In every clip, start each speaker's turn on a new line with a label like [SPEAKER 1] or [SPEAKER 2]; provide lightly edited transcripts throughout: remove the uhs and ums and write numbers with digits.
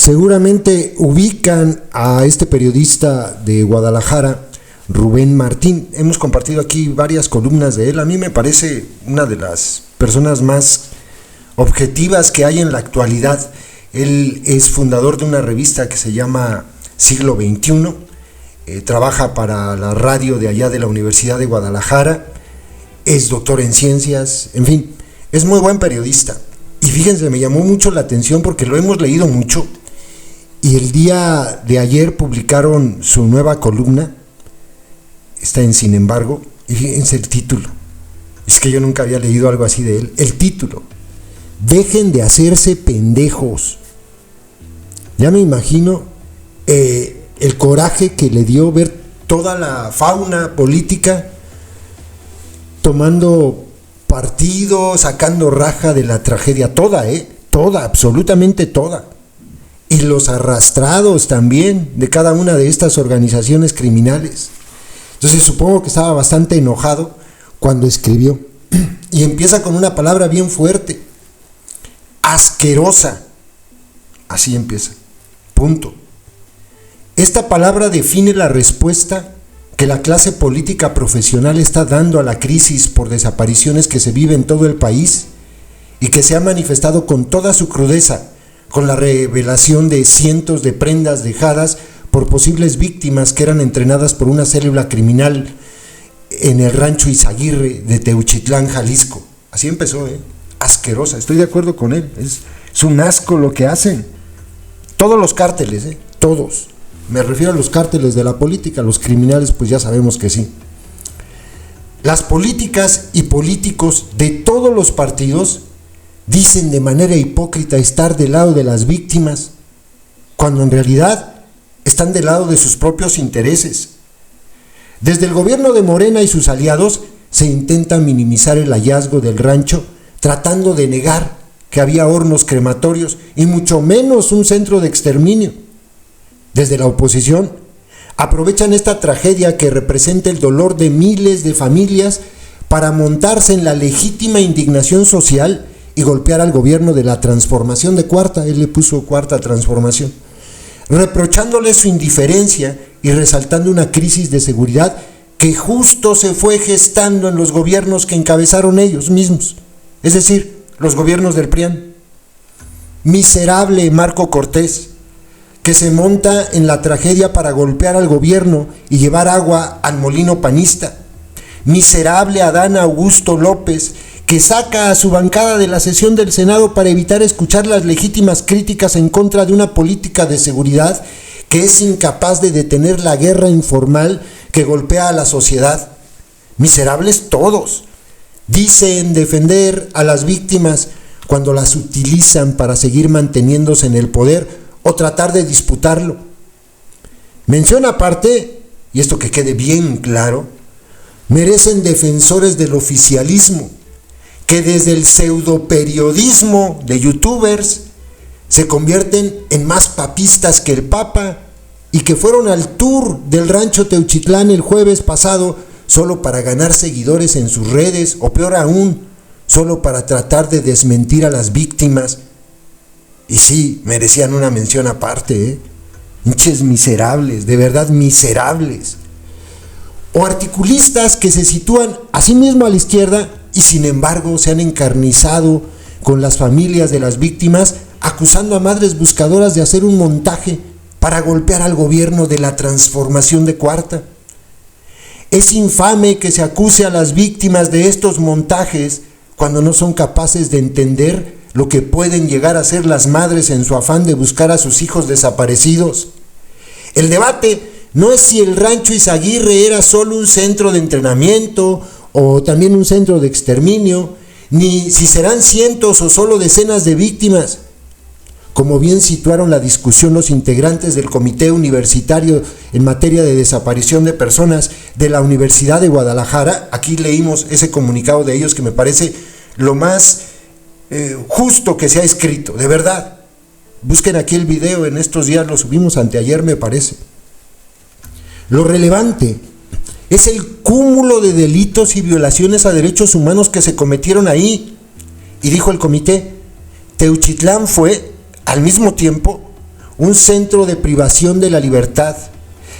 [SPEAKER 1] Seguramente ubican a este periodista de Guadalajara, Rubén Martín. Hemos compartido aquí varias columnas de él. A mí me parece una de las personas más objetivas que hay en la actualidad. Él es fundador de una revista que se llama Siglo XXI. Trabaja para la radio de allá de la Universidad de Guadalajara. Es doctor en ciencias. En fin, es muy buen periodista. Y fíjense, me llamó mucho la atención porque lo hemos leído mucho. Y el día de ayer publicaron su nueva columna. Está en Sin embargo. Y fíjense el título. Es que yo nunca había leído algo así de él. El título: dejen de hacerse pendejos. Ya me imagino el coraje que le dio ver toda la fauna política tomando partido, sacando raja de la tragedia. Toda, absolutamente toda. Y los arrastrados también de cada una de estas organizaciones criminales. Entonces supongo que estaba bastante enojado cuando escribió. Y empieza con una palabra bien fuerte: asquerosa. Así empieza. Punto. Esta palabra define la respuesta que la clase política profesional está dando a la crisis por desapariciones que se vive en todo el país y que se ha manifestado con toda su crudeza, con la revelación de cientos de prendas dejadas por posibles víctimas que eran entrenadas por una célula criminal en el rancho Izaguirre de Teuchitlán, Jalisco. Así empezó, asquerosa. Estoy de acuerdo con él. Es un asco lo que hacen. Todos los cárteles, todos. Me refiero a los cárteles de la política. Los criminales, pues ya sabemos que sí. Las políticas y políticos de todos los partidos dicen de manera hipócrita estar del lado de las víctimas, cuando en realidad están del lado de sus propios intereses. Desde el gobierno de Morena y sus aliados se intenta minimizar el hallazgo del rancho, tratando de negar que había hornos crematorios y mucho menos un centro de exterminio. Desde la oposición aprovechan esta tragedia que representa el dolor de miles de familias para montarse en la legítima indignación social y golpear al gobierno de la transformación de Cuarta. Él le puso Cuarta Transformación, reprochándole su indiferencia y resaltando una crisis de seguridad que justo se fue gestando en los gobiernos que encabezaron ellos mismos, es decir, los gobiernos del PRIAN. Miserable Marco Cortés, que se monta en la tragedia para golpear al gobierno y llevar agua al molino panista. Miserable Adán Augusto López, que saca a su bancada de la sesión del Senado para evitar escuchar las legítimas críticas en contra de una política de seguridad que es incapaz de detener la guerra informal que golpea a la sociedad. Miserables todos. Dicen defender a las víctimas cuando las utilizan para seguir manteniéndose en el poder o tratar de disputarlo. Mención aparte, y esto que quede bien claro, merecen defensores del oficialismo, que desde el pseudoperiodismo de youtubers se convierten en más papistas que el Papa y que fueron al tour del rancho Teuchitlán el jueves pasado solo para ganar seguidores en sus redes, o peor aún, solo para tratar de desmentir a las víctimas. Y sí, merecían una mención aparte, hinches miserables, de verdad miserables. O articulistas que se sitúan a sí mismo a la izquierda y sin embargo se han encarnizado con las familias de las víctimas, acusando a madres buscadoras de hacer un montaje para golpear al gobierno de la transformación de Cuarta. Es infame que se acuse a las víctimas de estos montajes cuando no son capaces de entender lo que pueden llegar a ser las madres en su afán de buscar a sus hijos desaparecidos. El debate no es si el rancho Izaguirre era solo un centro de entrenamiento o también un centro de exterminio, ni si serán cientos o solo decenas de víctimas. Como bien situaron la discusión los integrantes del Comité Universitario en materia de desaparición de personas de la Universidad de Guadalajara, aquí leímos ese comunicado de ellos que me parece lo más justo que se ha escrito, de verdad. Busquen aquí el video, en estos días lo subimos, anteayer me parece. Lo relevante es el cúmulo de delitos y violaciones a derechos humanos que se cometieron ahí. Y dijo el comité, Teuchitlán fue, al mismo tiempo, un centro de privación de la libertad,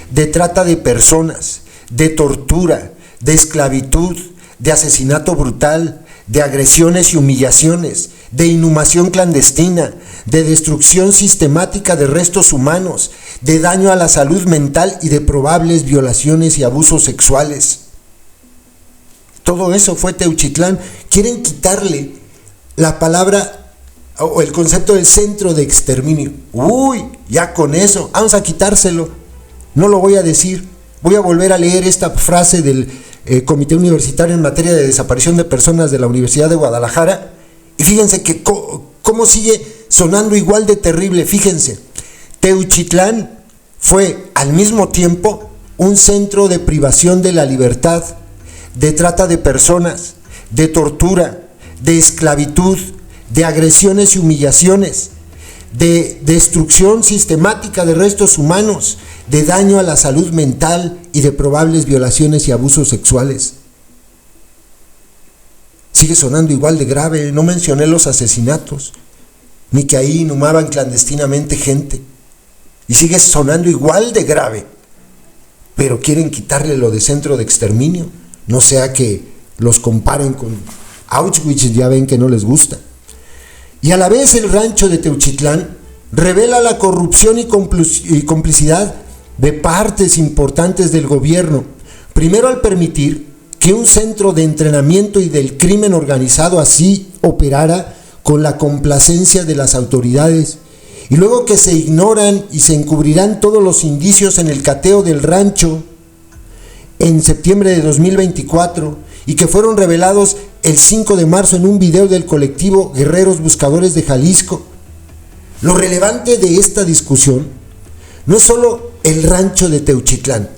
[SPEAKER 1] de trata de personas, de tortura, de esclavitud, de asesinato brutal, de agresiones y humillaciones, de inhumación clandestina, de destrucción sistemática de restos humanos, de daño a la salud mental y de probables violaciones y abusos sexuales. Todo eso fue Teuchitlán. Quieren quitarle la palabra o el concepto del centro de exterminio. Uy, ya con eso, vamos a quitárselo. No lo voy a decir. Voy a volver a leer esta frase del Comité Universitario en materia de desaparición de personas de la Universidad de Guadalajara. Y fíjense que cómo sigue sonando igual de terrible. Fíjense, Teuchitlán fue al mismo tiempo un centro de privación de la libertad, de trata de personas, de tortura, de esclavitud, de agresiones y humillaciones, de destrucción sistemática de restos humanos, de daño a la salud mental y de probables violaciones y abusos sexuales. Sigue sonando igual de grave. No mencioné los asesinatos, ni que ahí inhumaban clandestinamente gente. Y sigue sonando igual de grave. Pero quieren quitarle lo de centro de exterminio. No sea que los comparen con Auschwitz, ya ven que no les gusta. Y a la vez el rancho de Teuchitlán revela la corrupción y complicidad de partes importantes del gobierno. Primero, al permitir que un centro de entrenamiento y del crimen organizado así operara con la complacencia de las autoridades, y luego que se ignoran y se encubrirán todos los indicios en el cateo del rancho en septiembre de 2024 y que fueron revelados el 5 de marzo en un video del colectivo Guerreros Buscadores de Jalisco. Lo relevante de esta discusión no es solo el rancho de Teuchitlán,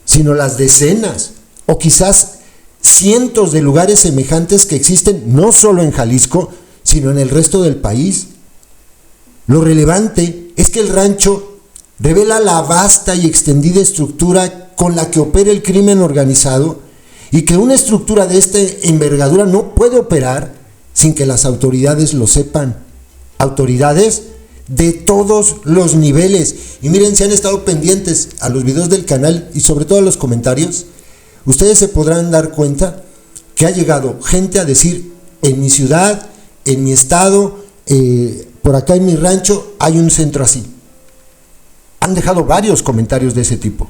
[SPEAKER 1] sino las decenas o quizás cientos de lugares semejantes que existen no solo en Jalisco, sino en el resto del país. Lo relevante es que el rancho revela la vasta y extendida estructura con la que opera el crimen organizado y que una estructura de esta envergadura no puede operar sin que las autoridades lo sepan. Autoridades de todos los niveles. Y miren, si han estado pendientes a los videos del canal y sobre todo a los comentarios, ustedes se podrán dar cuenta que ha llegado gente a decir: en mi ciudad, en mi estado, por acá en mi rancho hay un centro así. Han dejado varios comentarios de ese tipo.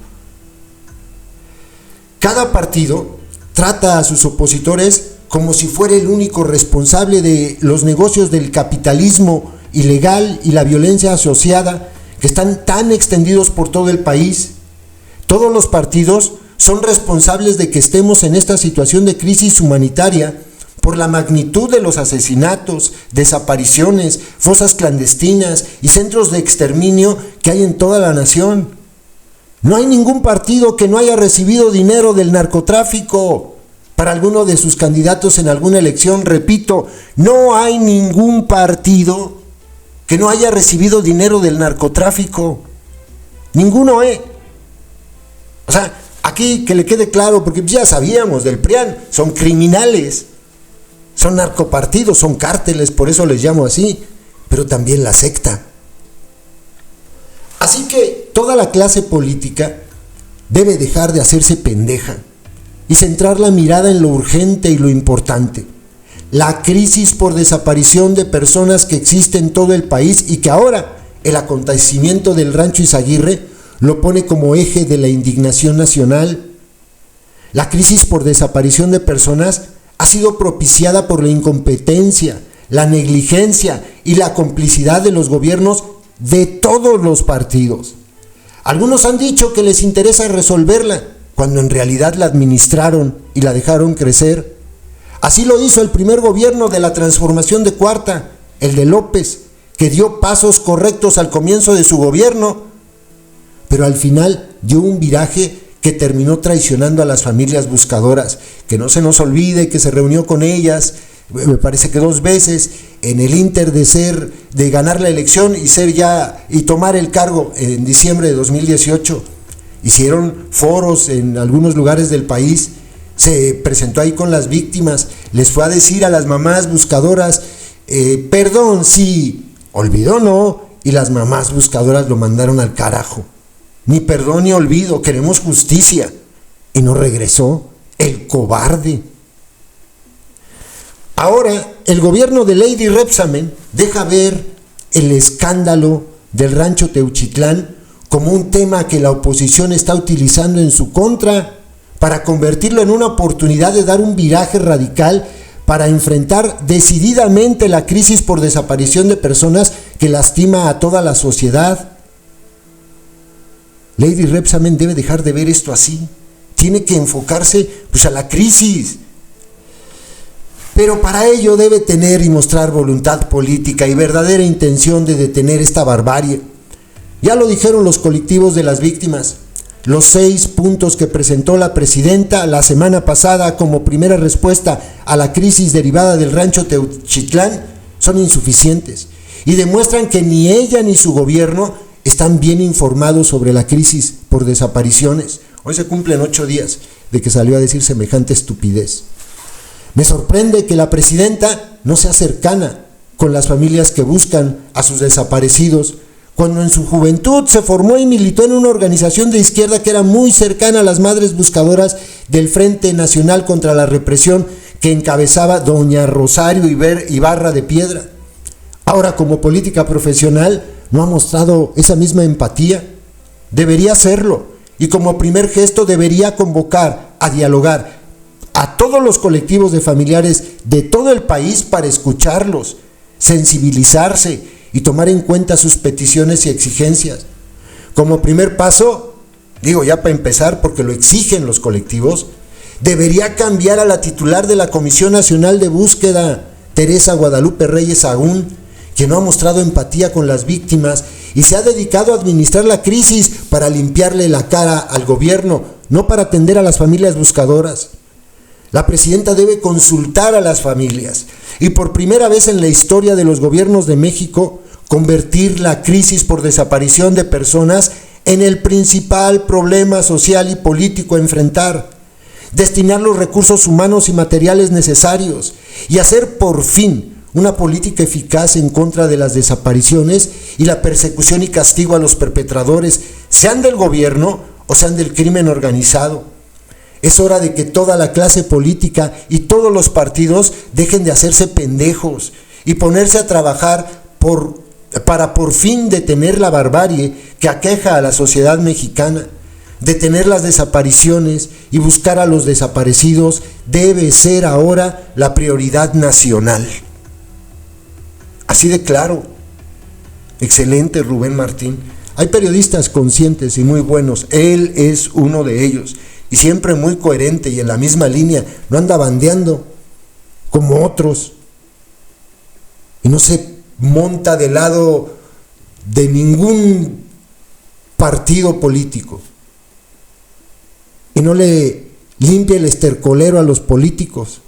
[SPEAKER 1] Cada partido trata a sus opositores como si fuera el único responsable de los negocios del capitalismo ilegal y la violencia asociada que están tan extendidos por todo el país. Todos los partidos son responsables de que estemos en esta situación de crisis humanitaria por la magnitud de los asesinatos, desapariciones, fosas clandestinas y centros de exterminio que hay en toda la nación. No hay ningún partido que no haya recibido dinero del narcotráfico para alguno de sus candidatos en alguna elección. Repito, no hay ningún partido que no haya recibido dinero del narcotráfico. Ninguno, O sea, aquí que le quede claro, porque ya sabíamos del PRIAN, son criminales, son narcopartidos, son cárteles, por eso les llamo así, pero también la secta. Así que toda la clase política debe dejar de hacerse pendeja y centrar la mirada en lo urgente y lo importante. La crisis por desaparición de personas que existe en todo el país y que ahora el acontecimiento del Rancho Izaguirre lo pone como eje de la indignación nacional. La crisis por desaparición de personas ha sido propiciada por la incompetencia, la negligencia y la complicidad de los gobiernos de todos los partidos. Algunos han dicho que les interesa resolverla, cuando en realidad la administraron y la dejaron crecer. Así lo hizo el primer gobierno de la transformación de Cuarta, el de López, que dio pasos correctos al comienzo de su gobierno, pero al final dio un viraje que terminó traicionando a las familias buscadoras. Que no se nos olvide que se reunió con ellas, me parece que 2 veces, en el ínter de ganar la elección y tomar el cargo en diciembre de 2018. Hicieron foros en algunos lugares del país, se presentó ahí con las víctimas, les fue a decir a las mamás buscadoras, perdón, sí, olvidó no, y las mamás buscadoras lo mandaron al carajo. Ni perdón ni olvido, queremos justicia. Y no regresó, el cobarde. Ahora, el gobierno de Lady Rebsamen deja ver el escándalo del rancho Teuchitlán como un tema que la oposición está utilizando en su contra para convertirlo en una oportunidad de dar un viraje radical para enfrentar decididamente la crisis por desaparición de personas que lastima a toda la sociedad. Lady Rebsamen debe dejar de ver esto así. Tiene que enfocarse pues a la crisis. Pero para ello debe tener y mostrar voluntad política y verdadera intención de detener esta barbarie. Ya lo dijeron los colectivos de las víctimas. Los 6 puntos que presentó la presidenta la semana pasada como primera respuesta a la crisis derivada del rancho Teuchitlán son insuficientes y demuestran que ni ella ni su gobierno están bien informados sobre la crisis por desapariciones. Hoy se cumplen 8 días de que salió a decir semejante estupidez. Me sorprende que la presidenta no sea cercana con las familias que buscan a sus desaparecidos, cuando en su juventud se formó y militó en una organización de izquierda que era muy cercana a las madres buscadoras del Frente Nacional contra la Represión que encabezaba doña Rosario Ibarra de Piedra. Ahora, como política profesional, no ha mostrado esa misma empatía. Debería hacerlo, y como primer gesto debería convocar a dialogar a todos los colectivos de familiares de todo el país para escucharlos, sensibilizarse y tomar en cuenta sus peticiones y exigencias. Como primer paso, digo ya para empezar porque lo exigen los colectivos, debería cambiar a la titular de la Comisión Nacional de Búsqueda, Teresa Guadalupe Reyes Agún, que no ha mostrado empatía con las víctimas y se ha dedicado a administrar la crisis para limpiarle la cara al gobierno, no para atender a las familias buscadoras. La presidenta debe consultar a las familias y por primera vez en la historia de los gobiernos de México, convertir la crisis por desaparición de personas en el principal problema social y político a enfrentar, destinar los recursos humanos y materiales necesarios y hacer por fin una política eficaz en contra de las desapariciones y la persecución y castigo a los perpetradores, sean del gobierno o sean del crimen organizado. Es hora de que toda la clase política y todos los partidos dejen de hacerse pendejos y ponerse a trabajar para por fin detener la barbarie que aqueja a la sociedad mexicana. Detener las desapariciones y buscar a los desaparecidos debe ser ahora la prioridad nacional. Así de claro. Excelente, Rubén Martín. Hay periodistas conscientes y muy buenos. Él es uno de ellos. Y siempre muy coherente y en la misma línea. No anda bandeando como otros. Y no se monta del lado de ningún partido político. Y no le limpia el estercolero a los políticos,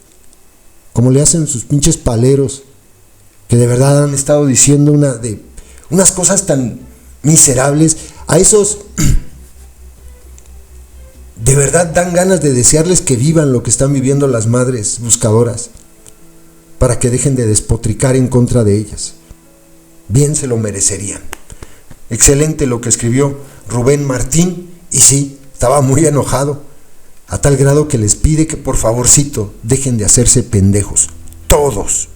[SPEAKER 1] como le hacen sus pinches paleros, que de verdad han estado diciendo unas cosas tan miserables. A esos de verdad dan ganas de desearles que vivan lo que están viviendo las madres buscadoras, para que dejen de despotricar en contra de ellas. Bien se lo merecerían. Excelente lo que escribió Rubén Martín, y sí, estaba muy enojado, a tal grado que les pide que por favorcito dejen de hacerse pendejos, todos.